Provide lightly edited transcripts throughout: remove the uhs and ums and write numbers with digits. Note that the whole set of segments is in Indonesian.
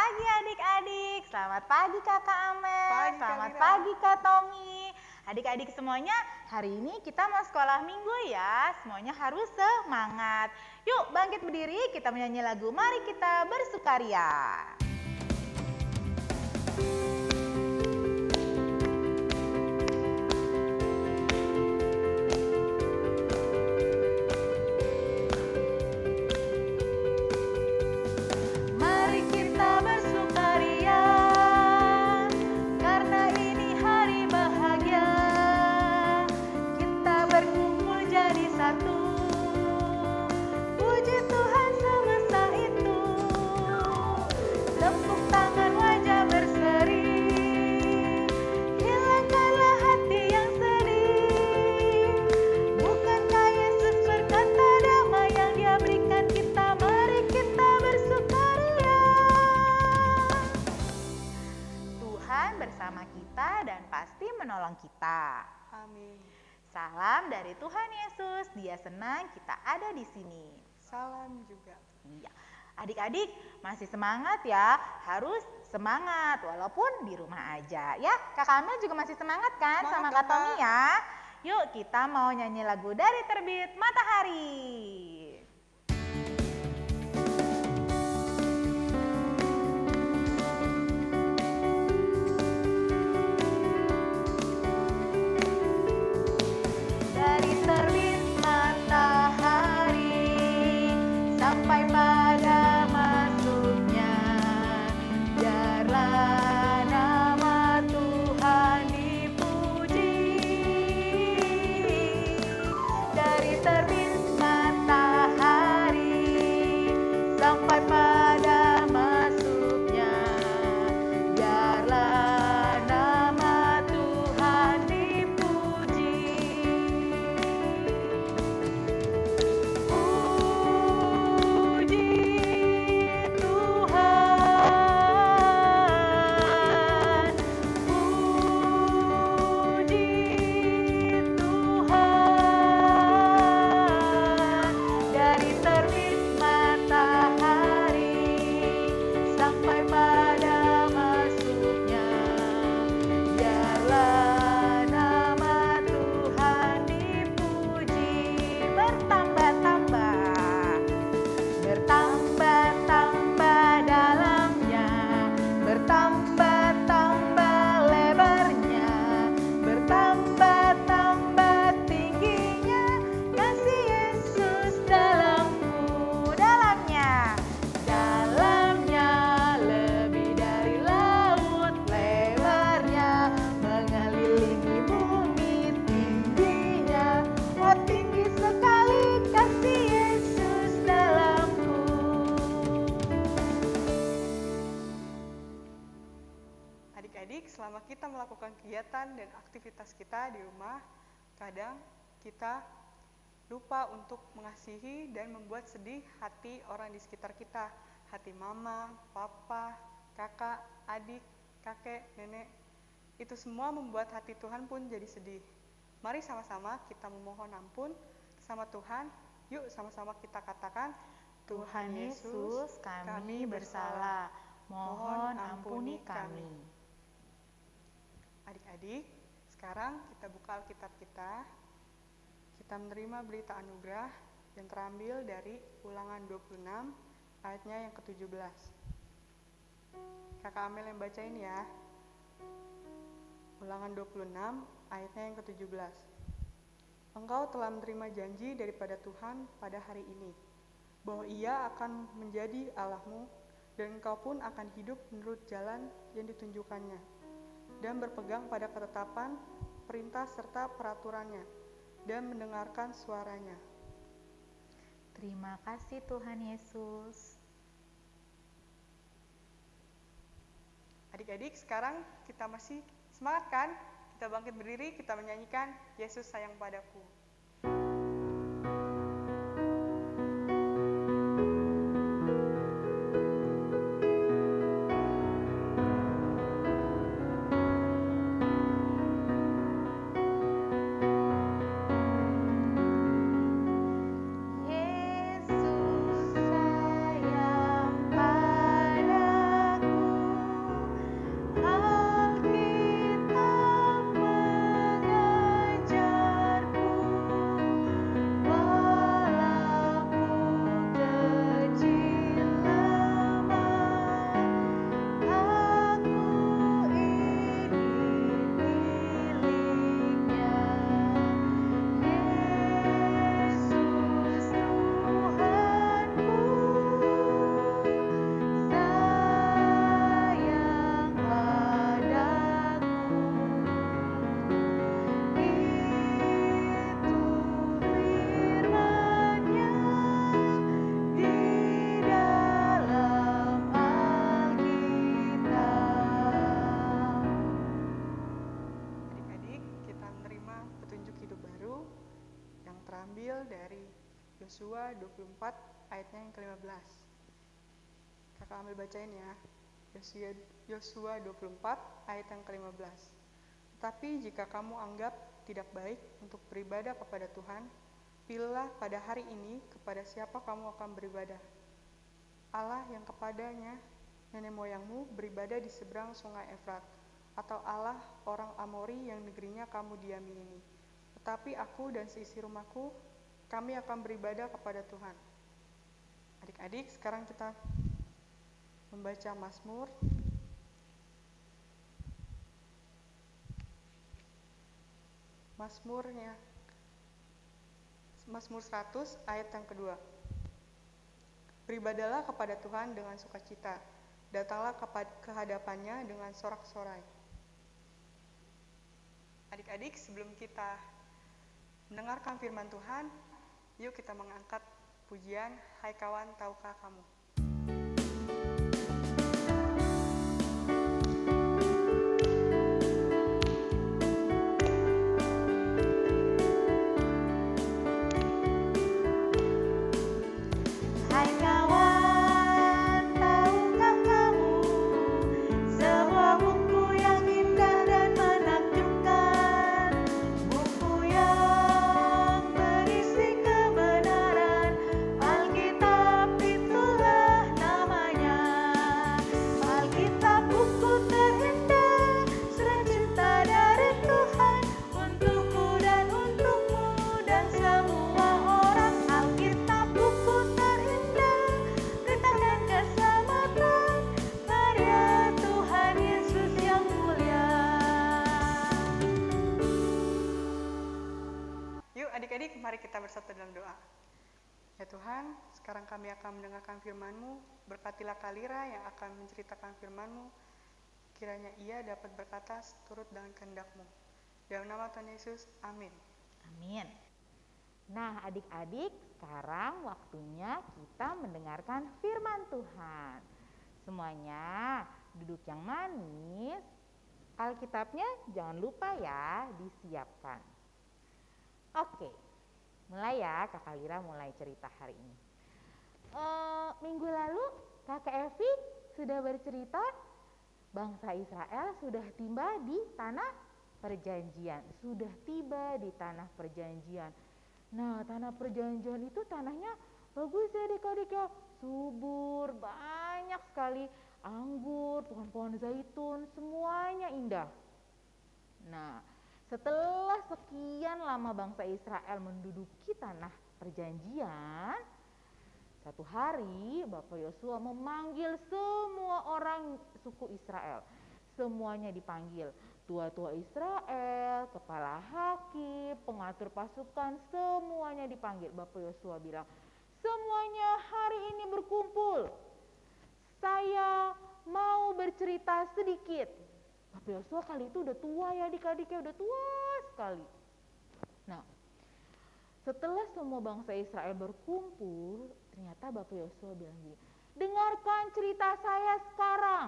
pagi adik-adik, selamat pagi Kakak Amel, Pagi, Kak selamat Lira. pagi Kak Tommy. Adik-adik semuanya, hari ini kita mau sekolah minggu ya, semuanya harus semangat. Yuk bangkit berdiri, kita menyanyi lagu Mari Kita Bersukaria. Mari kita bersukaria, karena ini hari bahagia. Kita berkumpul jadi satu, puji Tuhan semesta itu. Tepuk tangan wajah berseri, hilangkanlah hati yang sedih. Bukankah Yesus berkata damai yang Dia berikan kita? Mari kita bersukaria. Tuhan bersama kita dan pasti menolong kita. Amin. Salam dari Tuhan Yesus, Dia senang kita ada di sini. Salam juga. Iya. Adik-adik masih semangat ya, harus semangat walaupun di rumah aja ya. Kak Kamil juga masih semangat kan Semangat sama dong, Kak Tommy Kak. ya. Yuk kita mau nyanyi lagu dari Terbit Matahari. Dari terbit matahari sampai pada masuknya, biarlah nama Tuhan dipuji. Dari terbit matahari sampai pada masuknya, biarlah nama Tuhan dipuji. Puji Tuhan, puji Tuhan. Dari terbit matahari sampai pada masuknya, biarlah nama Tuhan dipuji. Bertambah-tambah, bertambah-tambah dalamnya, bertambah-tambah lebarnya, bertambah-tambah tingginya, kasih Yesus dalamnya. Dalamnya lebih dari laut, lebarnya mengelilingi bumi, tingginya, oh tinggi sekali kasih Yesus dalamku. Adik-adik, selama kita melakukan kegiatan dan aktivitas kita di rumah, kadang kita lupa untuk mengasihi dan membuat sedih hati orang di sekitar kita. Hati mama, papa, kakak, adik, kakek, nenek. Itu semua membuat hati Tuhan pun jadi sedih. Mari sama-sama kita memohon ampun sama Tuhan. Yuk sama-sama kita katakan, Tuhan Yesus, kami bersalah, mohon ampuni kami. Adik-adik, sekarang kita buka Alkitab kita. Kita menerima berita anugerah yang terambil dari Ulangan 26 ayatnya yang ke-17. Kakak Amel yang bacain ya. Ulangan 26 ayatnya yang ke-17. Engkau telah menerima janji daripada Tuhan pada hari ini, bahwa Ia akan menjadi Allahmu, dan engkau pun akan hidup menurut jalan yang ditunjukkannya, dan berpegang pada ketetapan, perintah serta peraturannya, dan mendengarkan suaranya. Terima kasih Tuhan Yesus. Adik-adik, sekarang kita masih semangat kan? Kita bangkit berdiri, kita menyanyikan Yesus sayang padaku. Yesus sayang padaku. Yosua 24 ayatnya yang ke-15. Kakak ambil bacain ya. Yosua 24 ayat yang ke-15. Tetapi jika kamu anggap tidak baik untuk beribadah kepada Tuhan, pilihlah pada hari ini kepada siapa kamu akan beribadah. Allah yang kepadanya nenek moyangmu beribadah di seberang sungai Efrat, atau Allah orang Amori yang negerinya kamu diami ini. Tetapi aku dan seisi rumahku, kami akan beribadah kepada Tuhan. Adik-adik, sekarang kita membaca Mazmur. Mazmur 100 ayat yang kedua. Beribadahlah kepada Tuhan dengan sukacita, datanglah ke hadapannya dengan sorak-sorai. Adik-adik, sebelum kita mendengarkan firman Tuhan, yuk kita mengangkat pujian Hai Kawan Tahukah Kamu. Adik-adik, mari kita bersatu dalam doa. Ya Tuhan, sekarang kami akan mendengarkan firman-Mu. Berkatilah Kalira yang akan menceritakan firman-Mu. Kiranya ia dapat berkata seturut dengan kehendak-Mu. Dalam nama Tuhan Yesus, amin. Amin. Nah adik-adik, sekarang waktunya kita mendengarkan firman Tuhan. Semuanya duduk yang manis. Alkitabnya jangan lupa ya disiapkan. Oke, mulai ya Kakak Lira mulai cerita hari ini. Minggu lalu Kakak Evi sudah bercerita bangsa Israel sudah tiba di tanah perjanjian. Sudah tiba di tanah perjanjian. Nah, tanah perjanjian itu tanahnya bagus ya adik-adik ya. Subur, banyak sekali anggur, pohon-pohon zaitun, semuanya indah. Nah, setelah sekian lama bangsa Israel menduduki tanah perjanjian, satu hari Bapak Yosua memanggil semua orang suku Israel. Semuanya dipanggil, tua-tua Israel, kepala hakim, pengatur pasukan, semuanya dipanggil. Bapak Yosua bilang, semuanya hari ini berkumpul. Saya mau bercerita sedikit. Bapak Yosua kali itu udah tua ya adik-adiknya, udah tua sekali. Nah, setelah semua bangsa Israel berkumpul, ternyata Bapak Yosua bilang gini, dengarkan cerita saya sekarang.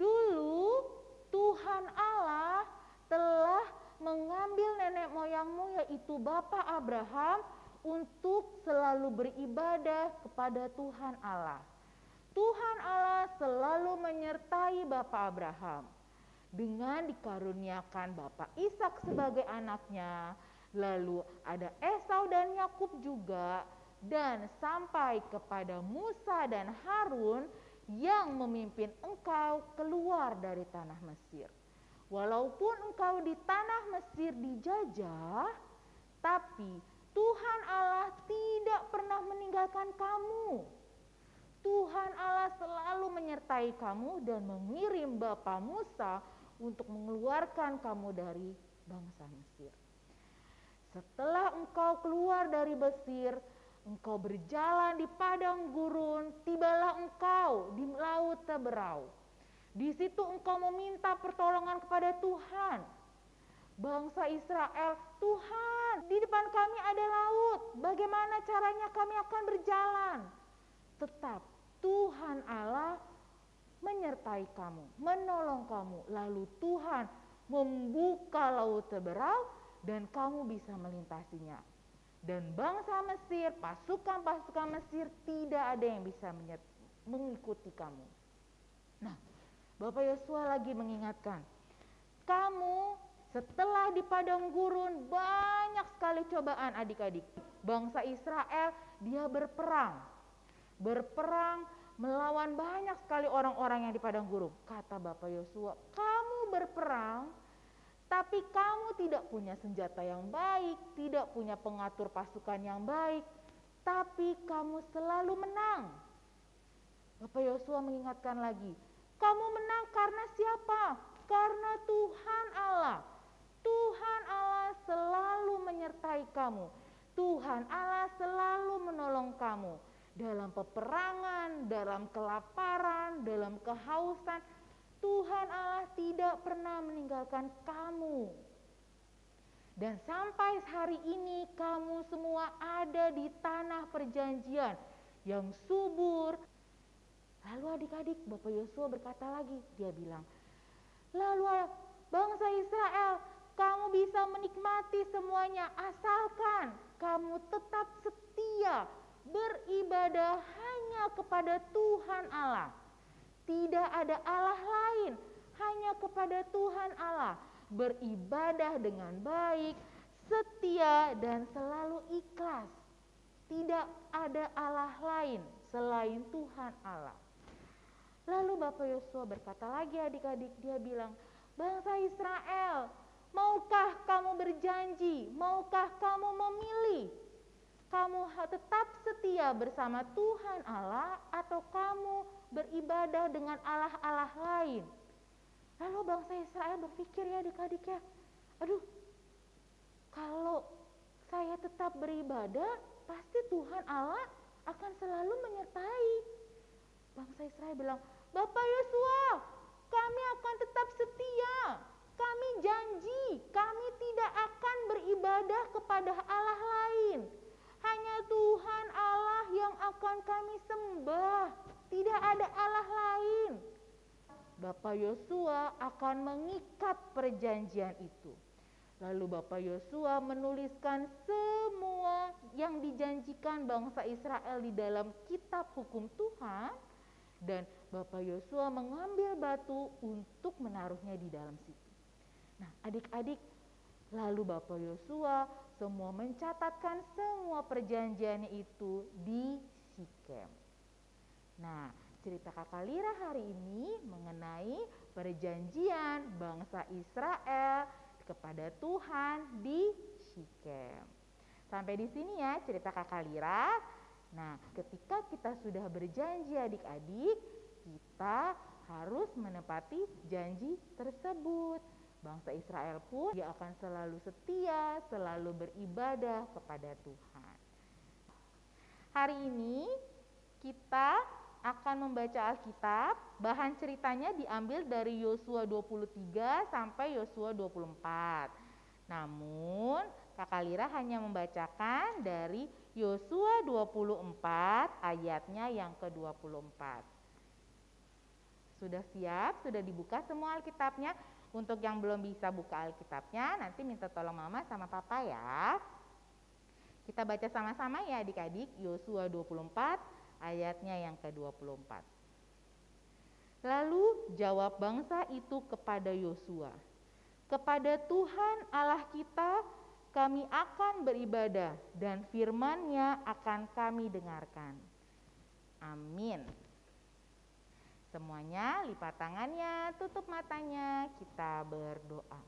Dulu Tuhan Allah telah mengambil nenek moyangmu yaitu Bapak Abraham untuk selalu beribadah kepada Tuhan Allah. Tuhan Allah selalu menyertai Bapak Abraham dengan dikaruniakan Bapak Ishak sebagai anaknya, lalu ada Esau dan Yakub juga, dan sampai kepada Musa dan Harun yang memimpin engkau keluar dari tanah Mesir. Walaupun engkau di tanah Mesir dijajah, tapi Tuhan Allah tidak pernah meninggalkan kamu. Tuhan Allah selalu menyertai kamu dan mengirim Bapa Musa untuk mengeluarkan kamu dari bangsa Mesir. Setelah engkau keluar dari Mesir, engkau berjalan di padang gurun, tibalah engkau di laut Teberau. Di situ engkau meminta pertolongan kepada Tuhan. Bangsa Israel, Tuhan, di depan kami ada laut, bagaimana caranya kami akan berjalan? Tetap Tuhan Allah menyertai kamu, menolong kamu. Lalu Tuhan membuka laut Teberau dan kamu bisa melintasinya. Dan bangsa Mesir, pasukan-pasukan Mesir tidak ada yang bisa mengikuti kamu. Nah, Bapak Yosua lagi mengingatkan, kamu setelah di padang gurun banyak sekali cobaan adik-adik. Bangsa Israel dia berperang melawan banyak sekali orang-orang yang di padang gurun. Kata Bapak Yosua, kamu berperang tapi kamu tidak punya senjata yang baik, tidak punya pengatur pasukan yang baik, tapi kamu selalu menang. Bapak Yosua mengingatkan lagi, kamu menang karena siapa? Karena Tuhan Allah. Tuhan Allah selalu menyertai kamu. Tuhan Allah selalu menolong kamu. Dalam peperangan, dalam kelaparan, dalam kehausan, Tuhan Allah tidak pernah meninggalkan kamu. Dan sampai hari ini kamu semua ada di tanah perjanjian yang subur. Lalu adik-adik, Bapak Yosua berkata lagi, dia bilang, lalu bangsa Israel, kamu bisa menikmati semuanya asalkan kamu tetap setia beribadah hanya kepada Tuhan Allah. Tidak ada Allah lain, hanya kepada Tuhan Allah. Beribadah dengan baik, setia dan selalu ikhlas. Tidak ada Allah lain selain Tuhan Allah. Lalu Bapak Yosua berkata lagi adik-adik, dia bilang, bangsa Israel, maukah kamu berjanji, maukah kamu memilih? Kamu tetap setia bersama Tuhan Allah atau kamu beribadah dengan Allah-Allah lain? Lalu bangsa Israel berpikir ya adik-adik ya, aduh, kalau saya tetap beribadah, pasti Tuhan Allah akan selalu menyertai. Bangsa Israel bilang, Bapak Yosua, kami akan tetap setia. Kami janji, kami tidak akan beribadah kepada Allah lain. Hanya Tuhan Allah yang akan kami sembah. Tidak ada Allah lain. Bapak Yosua akan mengikat perjanjian itu. Lalu Bapak Yosua menuliskan semua yang dijanjikan bangsa Israel di dalam kitab hukum Tuhan. Dan Bapak Yosua mengambil batu untuk menaruhnya di dalam situ. Nah adik-adik, lalu Bapak Yosua semua mencatatkan semua perjanjiannya itu di Sikem. Nah, cerita Kakak Lira hari ini mengenai perjanjian bangsa Israel kepada Tuhan di Sikem. Sampai di sini ya cerita Kakak Lira. Nah, ketika kita sudah berjanji adik-adik, kita harus menepati janji tersebut. Bangsa Israel pun dia akan selalu setia, selalu beribadah kepada Tuhan. Hari ini kita akan membaca Alkitab. Bahan ceritanya diambil dari Yosua 23 sampai Yosua 24. Namun Kakak Lira hanya membacakan dari Yosua 24 ayatnya yang ke-24. Sudah siap? Sudah dibuka semua Alkitabnya? Untuk yang belum bisa buka Alkitabnya, nanti minta tolong Mama sama Papa ya. Kita baca sama-sama ya adik-adik, Yosua 24 ayatnya yang ke-24. Lalu jawab bangsa itu kepada Yosua, kepada Tuhan Allah kita kami akan beribadah dan firman-Nya akan kami dengarkan. Amin. Semuanya lipat tangannya, tutup matanya, kita berdoa.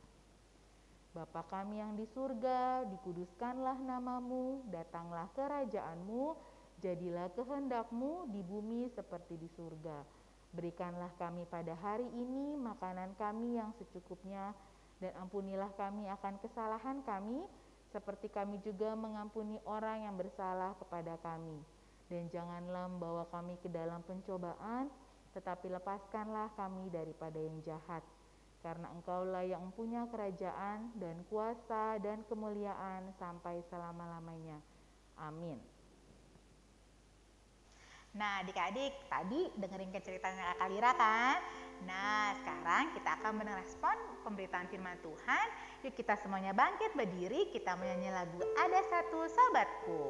Bapa kami yang di surga, dikuduskanlah namamu, datanglah kerajaan-Mu, jadilah kehendak-Mu di bumi seperti di surga. Berikanlah kami pada hari ini makanan kami yang secukupnya, dan ampunilah kami akan kesalahan kami, seperti kami juga mengampuni orang yang bersalah kepada kami. Dan janganlah membawa kami ke dalam pencobaan, tetapi lepaskanlah kami daripada yang jahat. Karena Engkaulah yang mempunyai kerajaan dan kuasa dan kemuliaan sampai selama-lamanya. Amin. Nah, adik-adik, tadi dengerin ceritanya Kak Lira kan? Nah, sekarang kita akan merespon pemberitaan firman Tuhan. Yuk kita semuanya bangkit berdiri, kita menyanyi lagu Ada Satu Sobatku.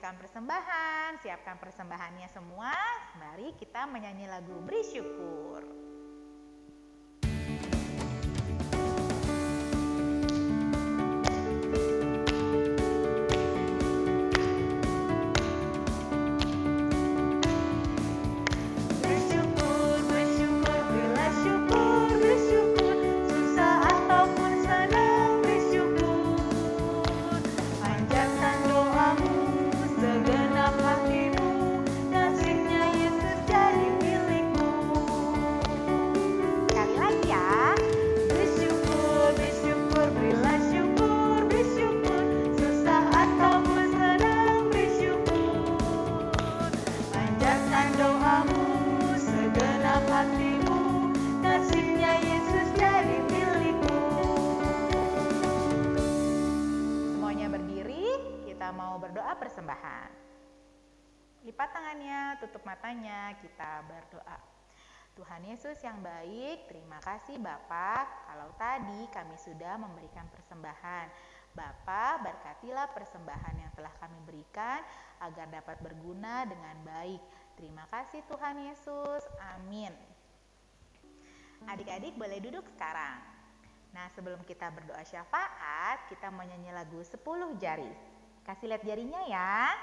Persembahan, siapkan persembahannya semua. Mari kita menyanyi lagu Beri Syukur. Persembahan. Lipat tangannya, tutup matanya, kita berdoa. Tuhan Yesus yang baik, terima kasih Bapa, kalau tadi kami sudah memberikan persembahan. Bapa, berkatilah persembahan yang telah kami berikan agar dapat berguna dengan baik. Terima kasih Tuhan Yesus, amin. Adik-adik boleh duduk sekarang. Nah, sebelum kita berdoa syafaat, kita menyanyi lagu 10 jari. Kasih lihat jarinya ya.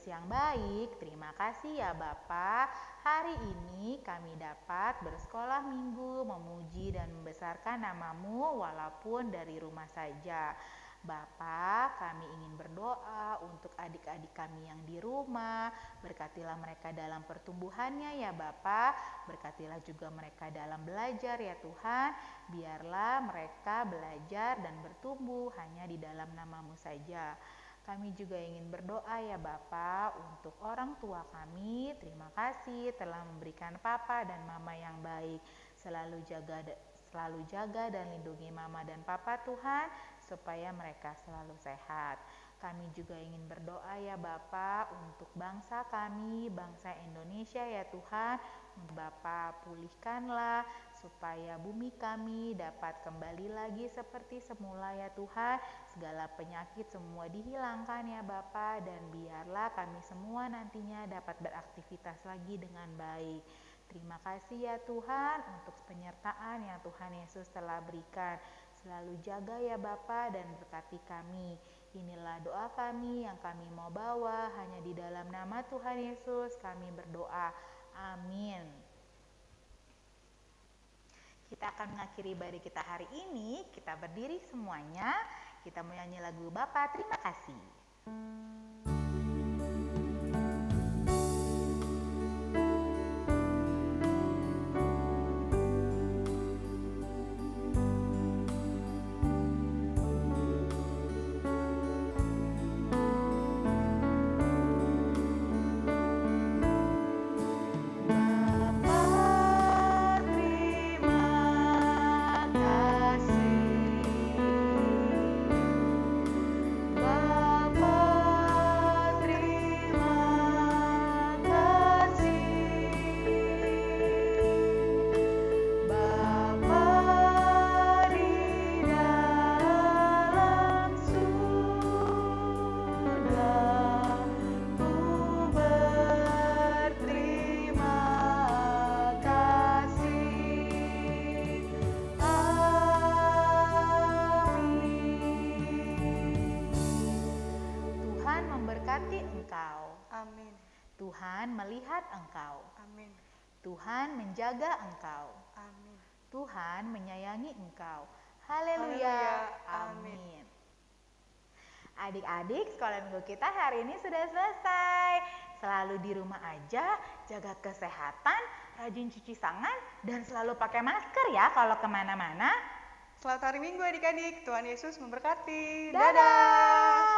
Yang baik, terima kasih ya Bapa. Hari ini kami dapat bersekolah minggu, memuji dan membesarkan nama-Mu walaupun dari rumah saja. Bapa, kami ingin berdoa untuk adik-adik kami yang di rumah. Berkatilah mereka dalam pertumbuhannya ya Bapa. Berkatilah juga mereka dalam belajar ya Tuhan. Biarlah mereka belajar dan bertumbuh hanya di dalam nama-Mu saja. Kami juga ingin berdoa ya Bapa untuk orang tua kami. Terima kasih telah memberikan Papa dan Mama yang baik. Selalu jaga dan lindungi Mama dan Papa Tuhan supaya mereka selalu sehat. Kami juga ingin berdoa ya Bapa untuk bangsa kami, bangsa Indonesia ya Tuhan. Bapa pulihkanlah supaya bumi kami dapat kembali lagi seperti semula ya Tuhan. Segala penyakit semua dihilangkan ya Bapa, dan biarlah kami semua nantinya dapat beraktivitas lagi dengan baik. Terima kasih ya Tuhan untuk penyertaan yang Tuhan Yesus telah berikan. Selalu jaga ya Bapa dan berkati kami. Inilah doa kami yang kami mau bawa, hanya di dalam nama Tuhan Yesus kami berdoa. Amin. Kita akan mengakhiri ibadah kita hari ini. Kita berdiri semuanya. Kita menyanyi lagu Bapa Terima Kasih. Amin. Tuhan melihat engkau. Amin. Tuhan menjaga engkau. Amin. Tuhan menyayangi engkau. Haleluya. Amin. Adik-adik, sekolah minggu kita hari ini sudah selesai. Selalu di rumah aja, jaga kesehatan, rajin cuci tangan, dan selalu pakai masker ya kalau kemana-mana. Selamat hari Minggu adik-adik. Tuhan Yesus memberkati. Dadah.